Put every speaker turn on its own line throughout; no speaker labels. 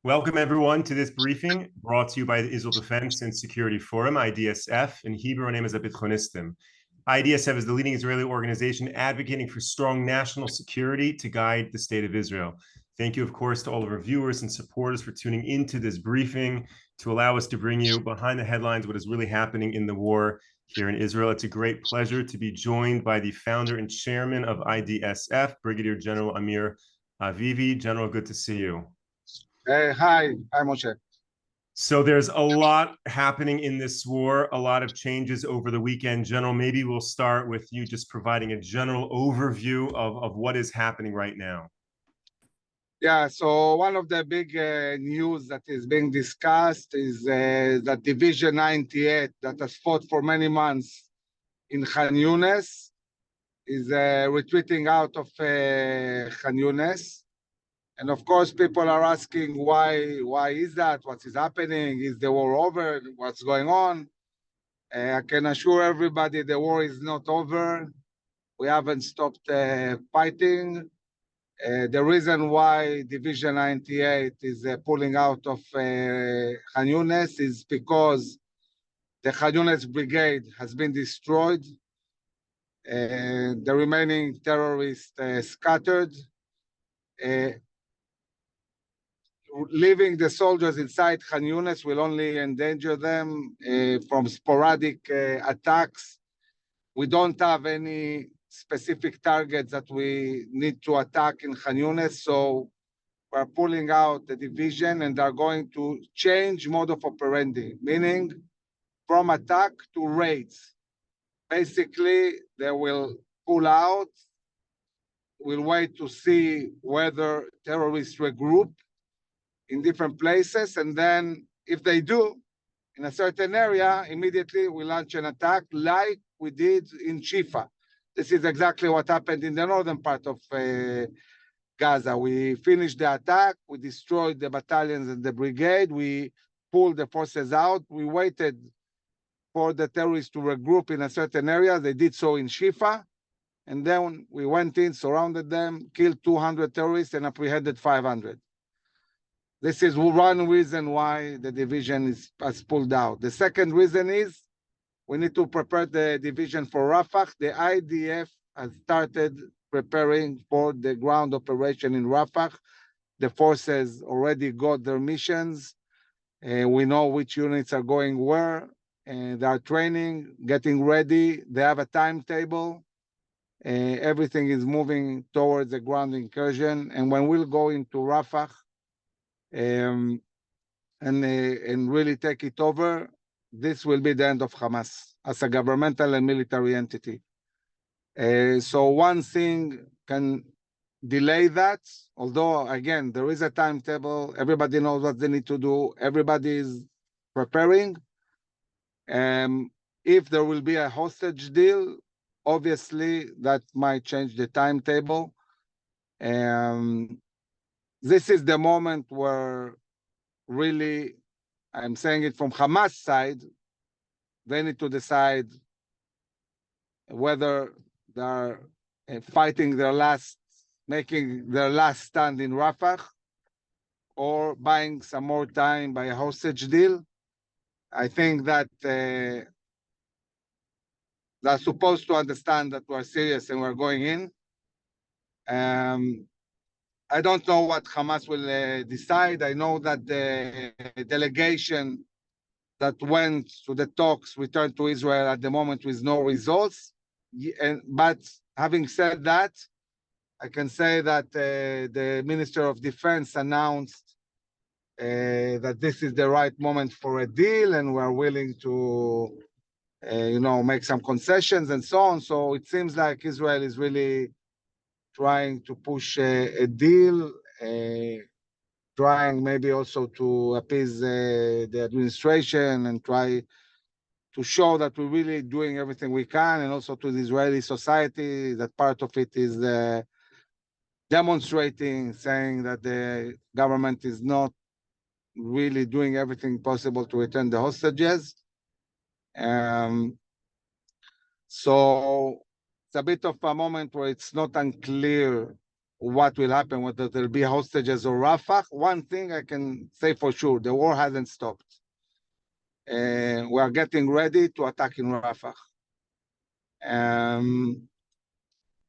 Welcome, everyone, to this briefing brought to you by the Israel Defense and Security Forum, IDSF. In Hebrew, our name is Abitchonistim. IDSF is the leading Israeli organization advocating for strong national security to guide the state of Israel. Thank you, of course, to all of our viewers and supporters for tuning into this briefing to allow us to bring you behind the headlines what is really happening in the war here in Israel. It's a great pleasure to be joined by the founder and chairman of IDSF, Brigadier General Amir Avivi. General, good to see you.
Hi, Moshe.
So there's a lot happening in this war, a lot of changes over the weekend. General, maybe we'll start with you just providing a general overview of what is happening right now.
Yeah, so one of the big news that is being discussed is that Division 98 that has fought for many months in Khan Yunis is retreating out of Khan Yunis. And of course, people are asking why is that? What is happening? Is the war over? What's going on? I can assure everybody the war is not over. We haven't stopped fighting. The reason why Division 98 is pulling out of Khan Yunis is because the Khan Yunis brigade has been destroyed. The remaining terrorists scattered. Leaving the soldiers inside Khan Yunis will only endanger them from sporadic attacks. We don't have any specific targets that we need to attack in Khan Yunis, so we're pulling out the division and they're going to change mode of operandi, meaning from attack to raids. Basically, they will pull out, we'll wait to see whether terrorists regroup in different places, and then if they do, in a certain area, immediately we launch an attack like we did in Shifa. This is exactly what happened in the northern part of Gaza. We finished the attack, we destroyed the battalions and the brigade, we pulled the forces out, we waited for the terrorists to regroup in a certain area. They did so in Shifa, and then we went in, surrounded them, killed 200 terrorists and apprehended 500. This is one reason why the division has pulled out. The second reason is we need to prepare the division for Rafah. The IDF has started preparing for the ground operation in Rafah. The forces already got their missions. We know which units are going where. They are training, getting ready. They have a timetable. Everything is moving towards a ground incursion. And when we'll go into Rafah, and really take it over, this will be the end of Hamas as a governmental and military entity. So one thing can delay that, although, again, there is a timetable. Everybody knows what they need to do. Everybody is preparing. If there will be a hostage deal, obviously, that might change the timetable. This is the moment where really, I'm saying it from Hamas side, they need to decide whether they're fighting making their last stand in Rafah or buying some more time by a hostage deal. I think that they're supposed to understand that we're serious and we're going in. I don't know what Hamas will decide. I know that the delegation that went to the talks returned to Israel at the moment with no results. But having said that, I can say that the Minister of Defense announced that this is the right moment for a deal and we're willing to, make some concessions and so on. So it seems like Israel is really trying to push a deal, trying maybe also to appease the administration and try to show that we're really doing everything we can, and also to the Israeli society that part of it is demonstrating, saying that the government is not really doing everything possible to return the hostages. So it's a bit of a moment where it's not unclear what will happen, whether there'll be hostages or Rafah. One thing I can say for sure, the war hasn't stopped. We are getting ready to attack in Rafah.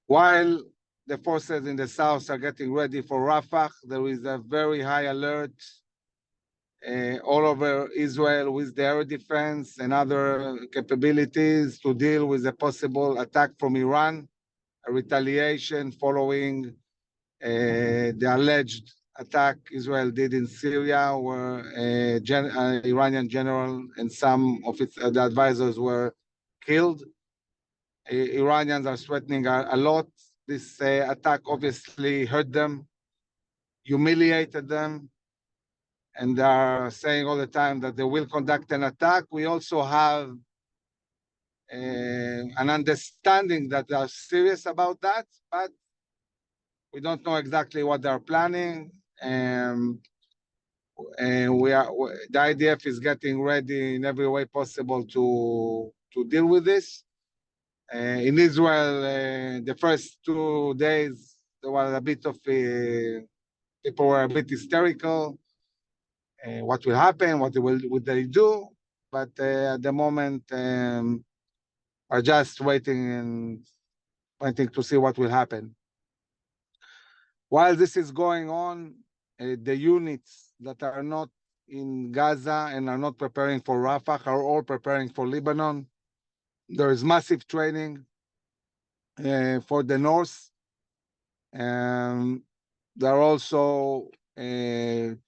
While the forces in the south are getting ready for Rafah, there is a very high alert all over Israel with the air defense and other capabilities to deal with a possible attack from Iran, a retaliation following the alleged attack Israel did in Syria, where Iranian general and some of its the advisors were killed. Iranians are threatening a lot. This attack obviously hurt them, humiliated them, and they are saying all the time that they will conduct an attack. We also have an understanding that they are serious about that, but we don't know exactly what they're planning. And the IDF is getting ready in every way possible to deal with this. In Israel, the first 2 days, there was a bit of people were a bit hysterical. What will happen? What will they do? But at the moment, are just waiting to see what will happen. While this is going on, the units that are not in Gaza and are not preparing for Rafah are all preparing for Lebanon. There is massive training for the north. There are also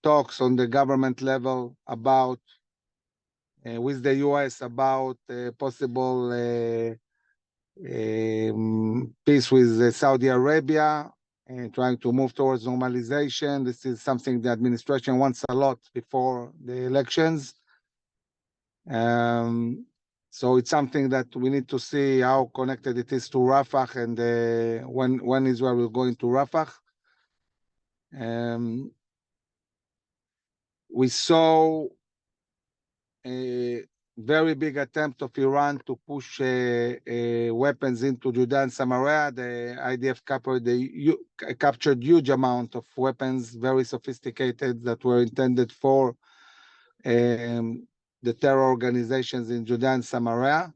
talks on the government level about with the US about possible peace with Saudi Arabia and trying to move towards normalization. This is something the administration wants a lot before the elections. So it's something that we need to see how connected it is to Rafah and when Israel will go into Rafah. We saw a very big attempt of Iran to push weapons into Judea and Samaria. The IDF captured huge amount of weapons, very sophisticated, that were intended for the terror organizations in Judea and Samaria.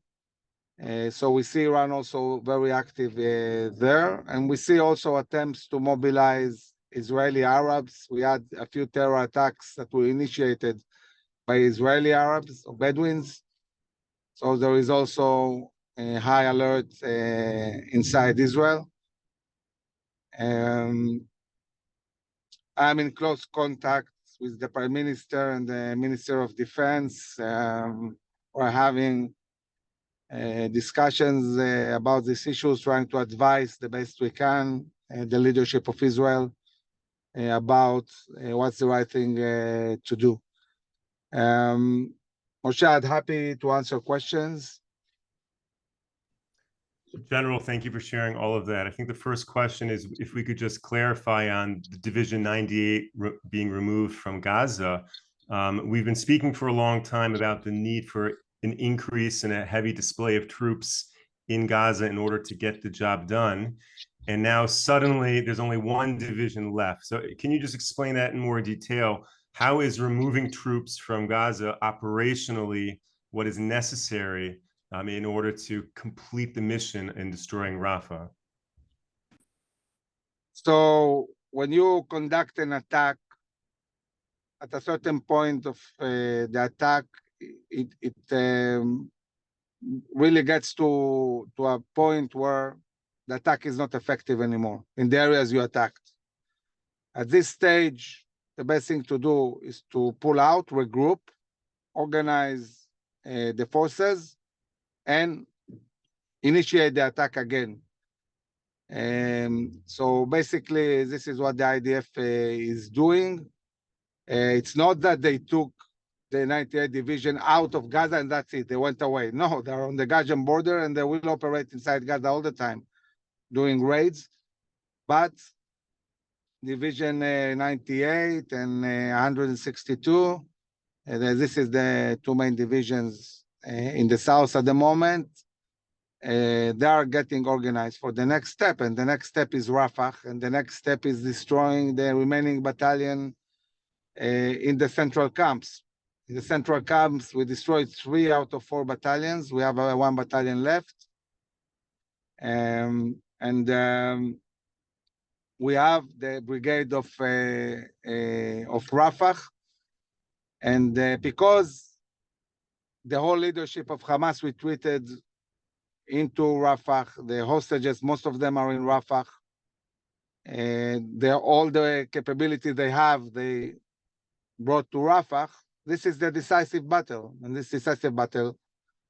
So we see Iran also very active there. And we see also attempts to mobilize Israeli Arabs. We had a few terror attacks that were initiated by Israeli Arabs or Bedouins. So there is also a high alert inside Israel. I'm in close contact with the Prime Minister and the Minister of Defense. We're having discussions about these issues, trying to advise the best we can the leadership of Israel about what's the right thing to do. Moshe, I'm happy to answer questions.
General, thank you for sharing all of that. I think the first question is if we could just clarify on the Division 98 being removed from Gaza. We've been speaking for a long time about the need for an increase and a heavy display of troops in Gaza in order to get the job done. And now suddenly there's only one division left. So can you just explain that in more detail? How is removing troops from Gaza operationally what is necessary in order to complete the mission in destroying Rafah?
So when you conduct an attack, at a certain point of the attack, it really gets to a point where the attack is not effective anymore in the areas you attacked. At this stage, the best thing to do is to pull out, regroup, organize the forces, and initiate the attack again. So basically, this is what the IDF is doing. It's not that they took the 98 Division out of Gaza and that's it, they went away. No, they're on the Gazan border and they will operate inside Gaza all the time, doing raids. But Division 98 and 162, this is the two main divisions in the south at the moment. they are getting organized for the next step, and the next step is Rafah, and the next step is destroying the remaining battalion in the central camps. In the central camps, we destroyed 3 out of 4 battalions. We have 1 battalion left. We have the brigade of Rafah, and because the whole leadership of Hamas retreated into Rafah, the hostages, most of them are in Rafah. All the capability they have, they brought to Rafah. This is the decisive battle, and this decisive battle,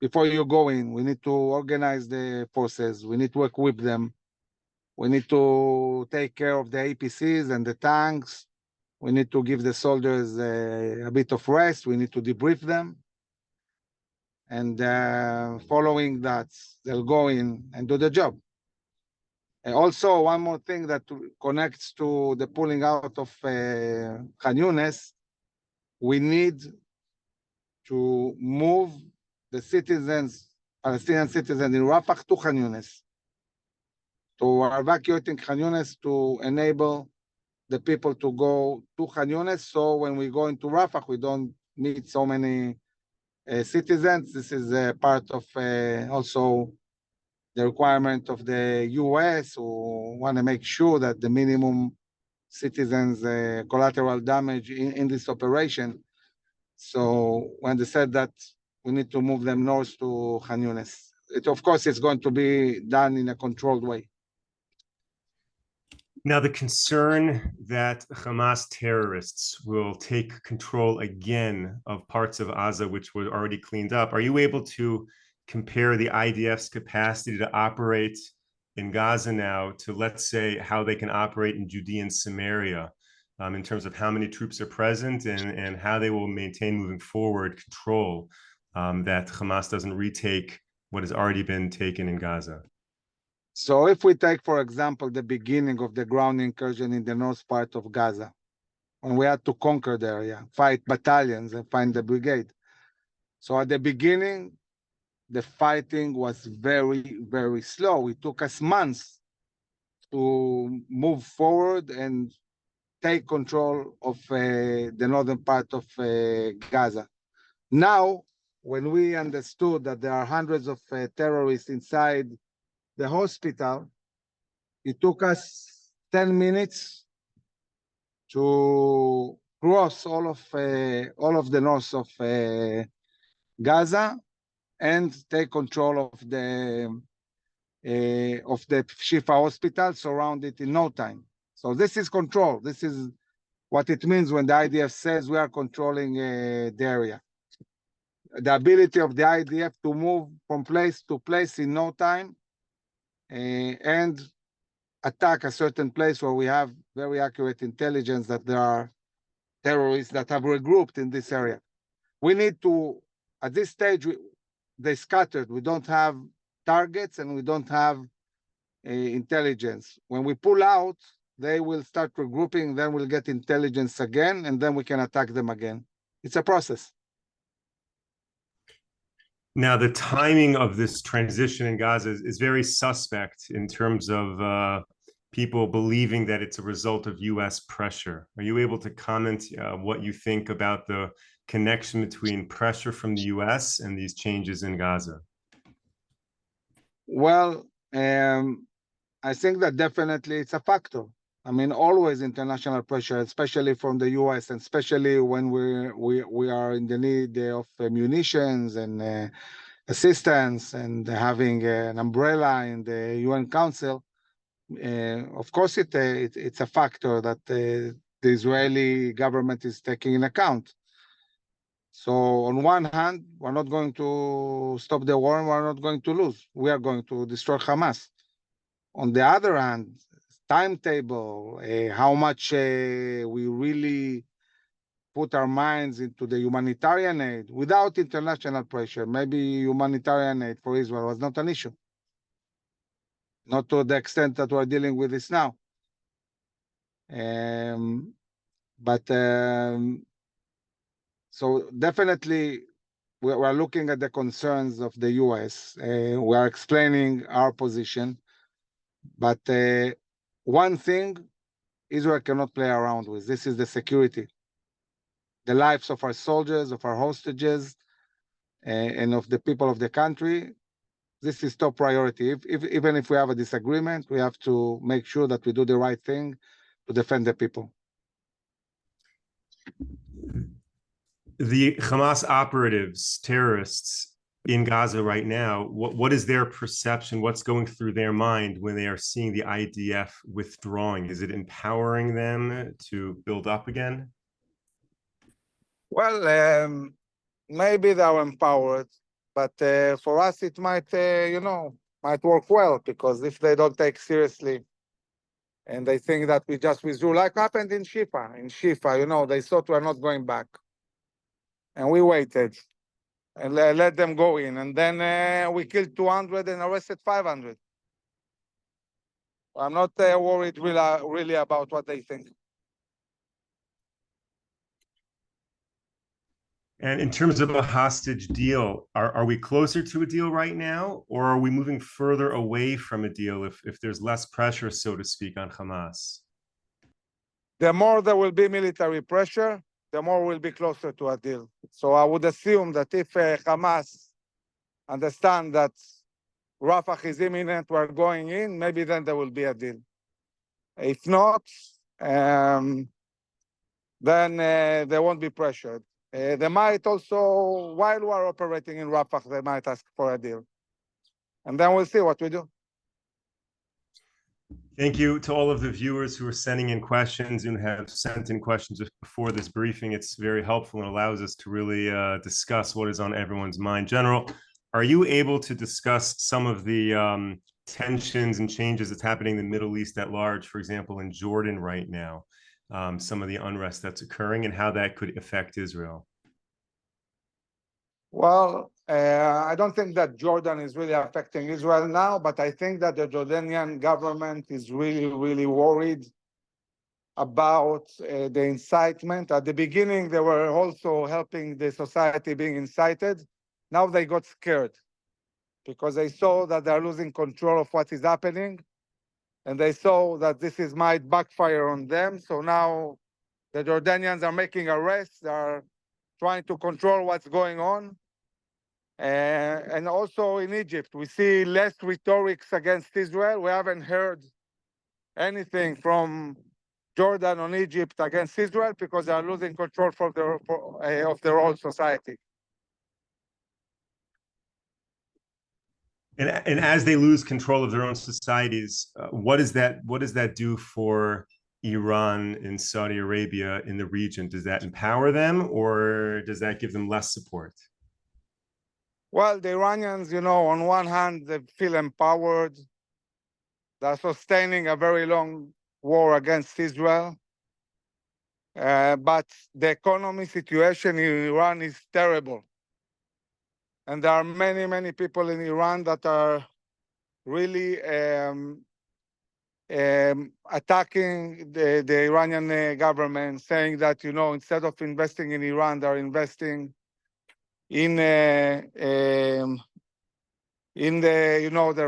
before you go in, we need to organize the forces. We need to equip them. We need to take care of the APCs and the tanks. We need to give the soldiers a bit of rest. We need to debrief them. And following that, they'll go in and do the job. And also, one more thing that connects to the pulling out of Khan Yunis, we need to move the citizens, Palestinian citizens in Rafah to Khan Yunis. So we're evacuating Khan Yunis to enable the people to go to Khan Yunis. So when we go into Rafah, we don't need so many citizens. This is part of also the requirement of the US, who want to make sure that the minimum citizens collateral damage in this operation. So when they said that we need to move them north to Khan Yunis, of course, it's going to be done in a controlled way.
Now, the concern that Hamas terrorists will take control again of parts of Gaza, which were already cleaned up, are you able to compare the IDF's capacity to operate in Gaza now to, let's say, how they can operate in Judea and Samaria, in terms of how many troops are present and how they will maintain moving forward control, that Hamas doesn't retake what has already been taken in Gaza?
So if we take, for example, the beginning of the ground incursion in the north part of Gaza, when we had to conquer the area, fight battalions and find the brigade. So at the beginning, the fighting was very, very slow. It took us months to move forward and take control of the northern part of Gaza. Now, when we understood that there are hundreds of terrorists inside the hospital, it took us 10 minutes to cross all of the north of Gaza and take control of the Shifa hospital, surround it in no time. So this is control. This is what it means when the IDF says we are controlling the area. The ability of the IDF to move from place to place in no time and attack a certain place where we have very accurate intelligence that there are terrorists that have regrouped in this area. We need to, at this stage, they scattered. We don't have targets and we don't have intelligence. When we pull out, they will start regrouping, then we'll get intelligence again, and then we can attack them again. It's a process.
Now, the timing of this transition in Gaza is very suspect in terms of people believing that it's a result of US pressure. Are you able to comment what you think about the connection between pressure from the US and these changes in Gaza?
Well, I think that definitely it's a factor. I mean, always international pressure, especially from the US, and especially when we are in the need of munitions and assistance and having an umbrella in the UN Council. Of course, it's a factor that the Israeli government is taking in account. So on one hand, we're not going to stop the war and we're not going to lose. We are going to destroy Hamas. On the other hand, timetable, how much we really put our minds into the humanitarian aid without international pressure. Maybe humanitarian aid for Israel was not an issue. Not to the extent that we're dealing with this now. So definitely we're looking at the concerns of the US. We are explaining our position. But one thing Israel cannot play around with, this is the security. The lives of our soldiers, of our hostages, and of the people of the country. This is top priority. Even if we have a disagreement, we have to make sure that we do the right thing to defend the people.
The Hamas operatives, terrorists in Gaza right now, what is their perception? What's going through their mind when they are seeing the IDF withdrawing? Is it empowering them to build up again?
Well, maybe they are empowered, but for us it might, might work well, because if they don't take seriously and they think that we just withdrew, like happened in Shifa. In Shifa, they thought we're not going back. And we waited and let them go in. And then we killed 200 and arrested 500. I'm not worried really about what they think.
And in terms of a hostage deal, are we closer to a deal right now, or are we moving further away from a deal if there's less pressure, so to speak, on Hamas?
The more there will be military pressure, the more we'll be closer to a deal. So I would assume that if Hamas understand that Rafah is imminent, we're going in, maybe then there will be a deal. If not, then they won't be pressured. They might also, while we're operating in Rafah, they might ask for a deal. And then we'll see what we do.
Thank you to all of the viewers who are sending in questions and have sent in questions before this briefing. It's very helpful and allows us to really discuss what is on everyone's mind. General, are you able to discuss some of the tensions and changes that's happening in the Middle East at large, for example, in Jordan right now, some of the unrest that's occurring and how that could affect Israel?
Well, I don't think that Jordan is really affecting Israel now, but I think that the Jordanian government is really, really worried about the incitement. At the beginning, they were also helping the society being incited. Now they got scared because they saw that they're losing control of what is happening, and they saw that might backfire on them. So now the Jordanians are making arrests, they're trying to control what's going on. And also in Egypt, we see less rhetorics against Israel. We haven't heard anything from Jordan on Egypt against Israel because they are losing control of their own society.
And as they lose control of their own societies, what does that do for Iran and Saudi Arabia in the region? Does that empower them, or does that give them less support?
Well, the Iranians, on one hand, they feel empowered. They're sustaining a very long war against Israel. But the economy situation in Iran is terrible. And there are many, many people in Iran that are really attacking the Iranian government, saying that, instead of investing in Iran, they're investing in their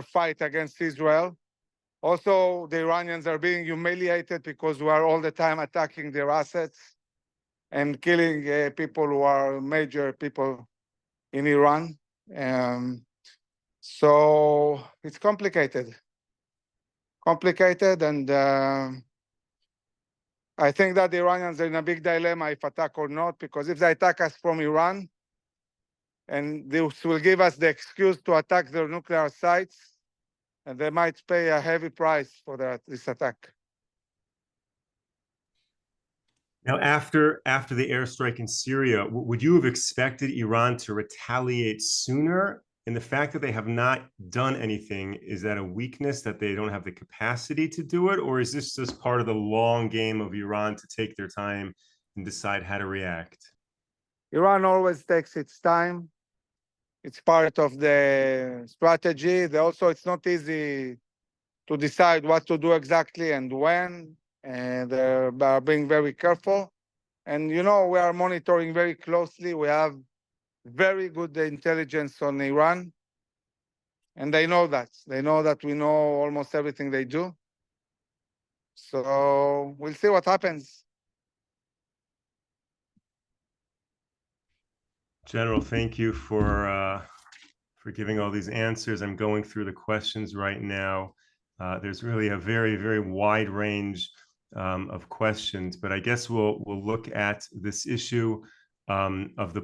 fight against Israel. Also, the Iranians are being humiliated because we are all the time attacking their assets and killing people who are major people in Iran. So it's complicated, and I think that the Iranians are in a big dilemma if attack or not, because if they attack us from Iran, and this will give us the excuse to attack their nuclear sites, and they might pay a heavy price for this attack.
Now, after the airstrike in Syria, would you have expected Iran to retaliate sooner? And the fact that they have not done anything, is that a weakness that they don't have the capacity to do it? Or is this just part of the long game of Iran to take their time and decide how to react?
Iran always takes its time. It's part of the strategy. It's not easy to decide what to do exactly and when, and they're being very careful. And, we are monitoring very closely. We have very good intelligence on Iran. And they know that. They know that we know almost everything they do. So we'll see what happens.
General, thank you for giving all these answers. I'm going through the questions right now. There's really a very, very wide range of questions, but I guess we'll look at this issue of the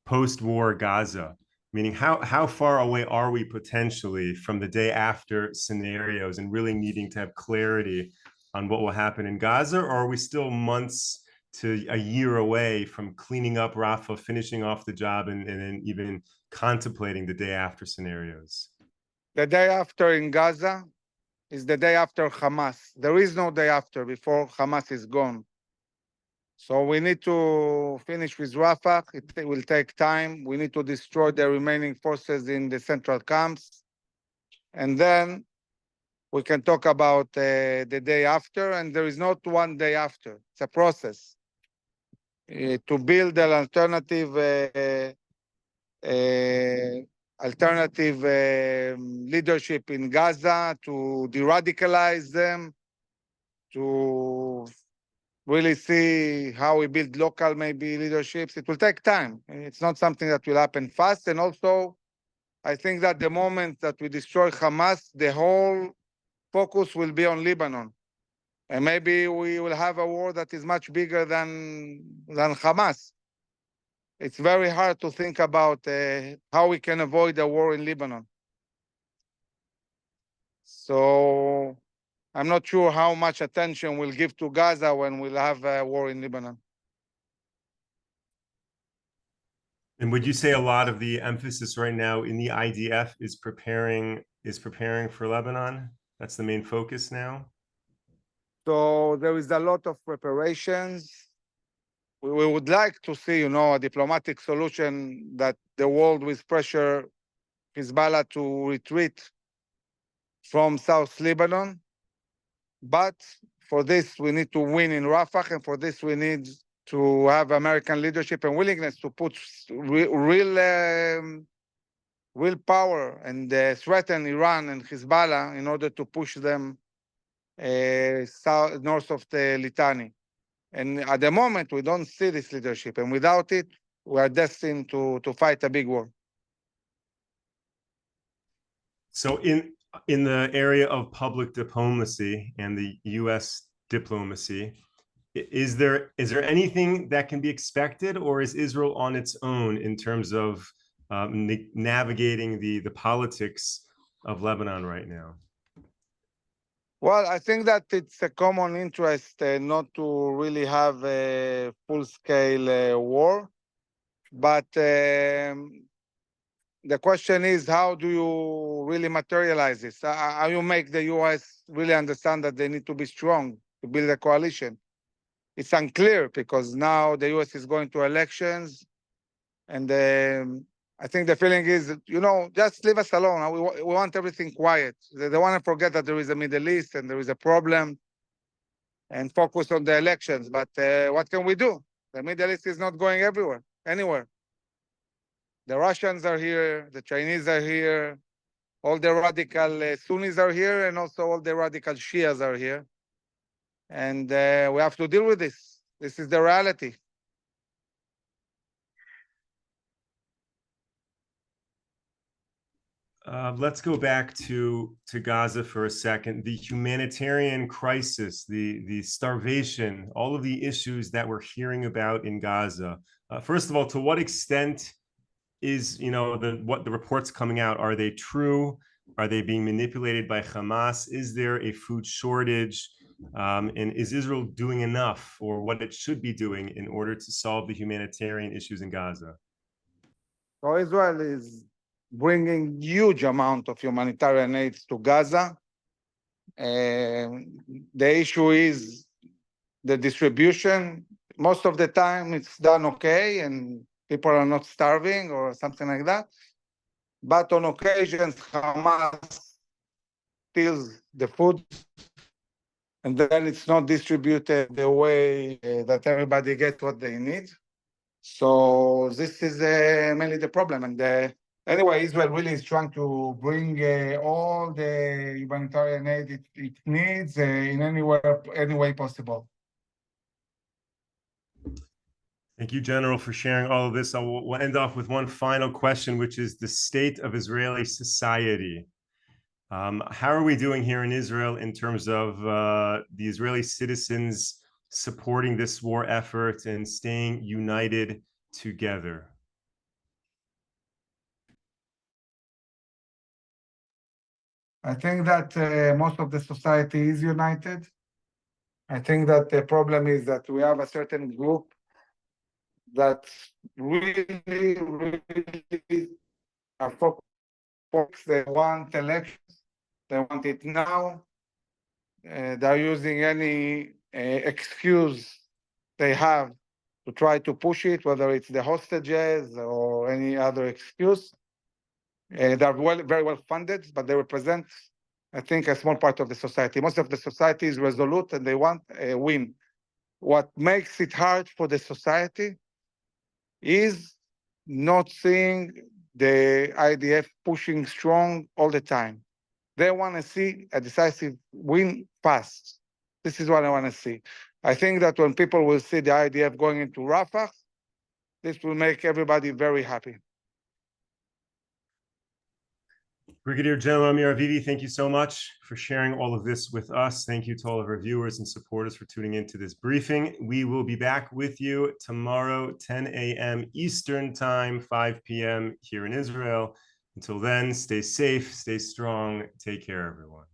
post-war Gaza, meaning how far away are we potentially from the day after scenarios and really needing to have clarity on what will happen in Gaza, or are we still months to a year away from cleaning up Rafah, finishing off the job, and then even contemplating the day after scenarios?
The day after in Gaza is the day after Hamas. There is no day after before Hamas is gone. So we need to finish with Rafah. It will take time. We need to destroy the remaining forces in the central camps. And then we can talk about the day after. And there is not one day after. It's a process. To build an alternative leadership in Gaza, to de-radicalize them, to really see how we build local maybe leaderships. It will take time. It's not something that will happen fast. And also, I think that the moment that we destroy Hamas, the whole focus will be on Lebanon. And maybe we will have a war that is much bigger than Hamas. It's very hard to think about how we can avoid a war in Lebanon. So I'm not sure how much attention we'll give to Gaza when we'll have a war in Lebanon.
And would you say a lot of the emphasis right now in the IDF is preparing for Lebanon? That's the main focus now?
So there is a lot of preparations. We would like to see, a diplomatic solution that the world will pressure Hezbollah to retreat from South Lebanon. But for this, we need to win in Rafah, and for this, we need to have American leadership and willingness to put real power and threaten Iran and Hezbollah in order to push them north of the Litani. And at the moment, we don't see this leadership. And without it, we are destined to fight a big war.
So in the area of public diplomacy and the U.S. diplomacy, is there anything that can be expected, or is Israel on its own in terms of navigating the politics of Lebanon right now?
Well, I think that it's a common interest not to really have a full-scale war. But the question is, how do you really materialize this? How you make the U.S. really understand that they need to be strong to build a coalition? It's unclear because now the U.S. is going to elections, and I think the feeling is, just leave us alone. We want everything quiet. They want to forget that there is a Middle East and there is a problem and focus on the elections. But what can we do? The Middle East is not going anywhere. The Russians are here, the Chinese are here, all the radical Sunnis are here, and also all the radical Shias are here. And we have to deal with this. This is the reality.
Let's go back to Gaza for a second. The humanitarian crisis, the starvation, all of the issues that we're hearing about in Gaza. First of all, to what extent is what the reports coming out, are they true? Are they being manipulated by Hamas? Is there a food shortage? And is Israel doing enough, or what it should be doing, in order to solve the humanitarian issues in Gaza?
So Israel is bringing huge amount of humanitarian aid to Gaza. The issue is the distribution. Most of the time it's done okay and people are not starving or something like that. But on occasions, Hamas steals the food and then it's not distributed the way that everybody gets what they need. So this is mainly the problem. And anyway, Israel really is trying to bring all the humanitarian aid it needs in any way possible.
Thank you, General, for sharing all of this. We'll end off with one final question, which is the state of Israeli society. How are we doing here in Israel in terms of the Israeli citizens supporting this war effort and staying united together?
I think that most of the society is united. I think that the problem is that we have a certain group that really are focused. They want elections. They want it now. They're using any excuse they have to try to push it, whether it's the hostages or any other excuse. They're very well funded, but they represent, I think, a small part of the society. Most of the society is resolute and they want a win. What makes it hard for the society is not seeing the IDF pushing strong all the time. They want to see a decisive win fast. This is what I want to see. I think that when people will see the IDF going into Rafah, this will make everybody very happy.
Brigadier General Amir Avivi, thank you so much for sharing all of this with us. Thank you to all of our viewers and supporters for tuning into this briefing. We will be back with you tomorrow, 10 a.m. Eastern Time, 5 p.m. here in Israel. Until then, stay safe, stay strong. Take care, everyone.